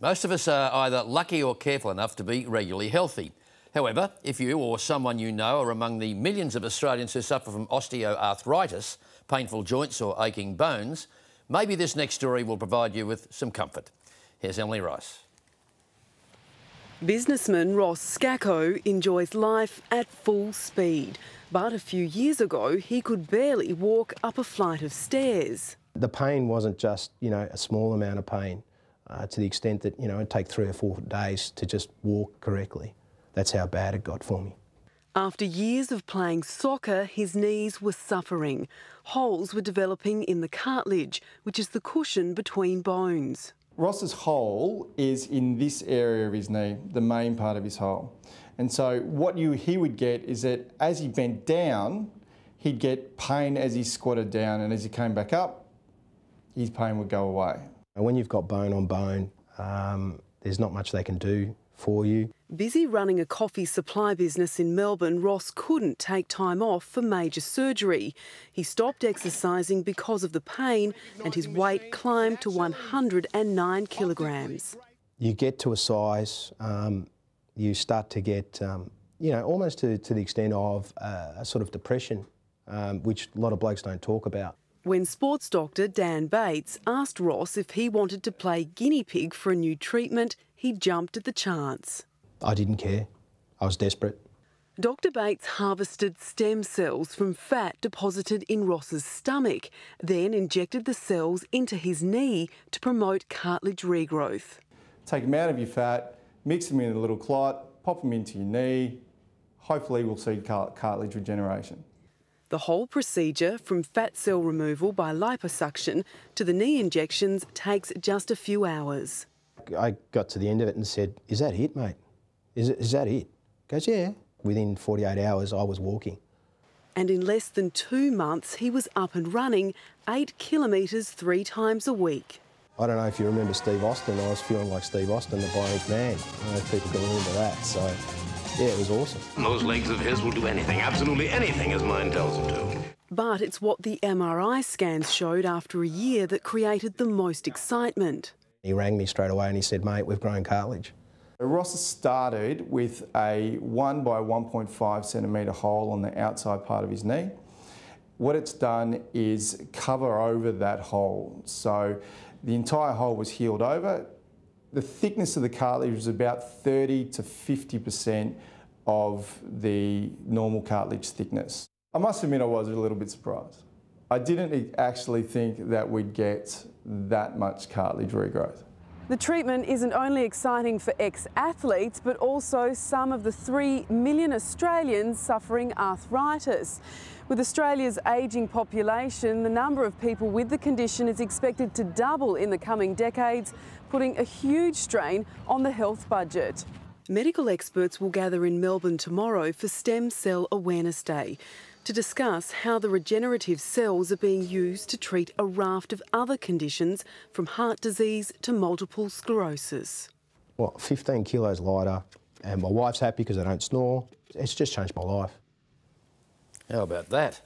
Most of us are either lucky or careful enough to be regularly healthy. However, if you or someone you know are among the millions of Australians who suffer from osteoarthritis, painful joints or aching bones, maybe this next story will provide you with some comfort. Here's Emily Rice. Businessman Ross Scacco enjoys life at full speed, but a few years ago he could barely walk up a flight of stairs. The pain wasn't just, a small amount of pain, to the extent that, it'd take 3 or 4 days to just walk correctly. That's how bad it got for me. After years of playing soccer, his knees were suffering. Holes were developing in the cartilage, which is the cushion between bones. Ross's hole is in this area of his knee, the main part of his hole. And so what he would get is that as he bent down, he'd get pain as he squatted down, and as he came back up, his pain would go away. When you've got bone on bone, there's not much they can do for you. Busy running a coffee supply business in Melbourne, Ross couldn't take time off for major surgery. He stopped exercising because of the pain, and his weight climbed to 109 kilograms. You get to a size, you start to get, almost to the extent of a sort of depression, which a lot of blokes don't talk about. When sports doctor Dan Bates asked Ross if he wanted to play guinea pig for a new treatment, he jumped at the chance. I didn't care. I was desperate. Dr Bates harvested stem cells from fat deposited in Ross's stomach, then injected the cells into his knee to promote cartilage regrowth. Take them out of your fat, mix them in a little clot, pop them into your knee. Hopefully we'll see cartilage regeneration. The whole procedure, from fat cell removal by liposuction to the knee injections, takes just a few hours. I got to the end of it and said, "Is that it, mate? Is that it?" He goes, "Yeah." Within 48 hours, I was walking. And in less than 2 months, he was up and running 8 kilometres 3 times a week. I don't know if you remember Steve Austin. I was feeling like Steve Austin, the Bionic man. I don't know if people can remember that. So, yeah, it was awesome. Those legs of his will do anything, absolutely anything, as mine tells them to. But it's what the MRI scans showed after a year that created the most excitement. He rang me straight away and he said, "Mate, we've grown cartilage." Ross started with a 1 by 1.5 centimetre hole on the outside part of his knee. What it's done is cover over that hole. So the entire hole was healed over. The thickness of the cartilage was about 30 to 50% of the normal cartilage thickness. I must admit I was a little bit surprised. I didn't actually think that we'd get that much cartilage regrowth. The treatment isn't only exciting for ex-athletes, but also some of the 3 million Australians suffering arthritis. With Australia's ageing population, the number of people with the condition is expected to double in the coming decades, putting a huge strain on the health budget. Medical experts will gather in Melbourne tomorrow for Stem Cell Awareness Day to discuss how the regenerative cells are being used to treat a raft of other conditions, from heart disease to multiple sclerosis. 15 kilos lighter, and my wife's happy because I don't snore. It's just changed my life. How about that?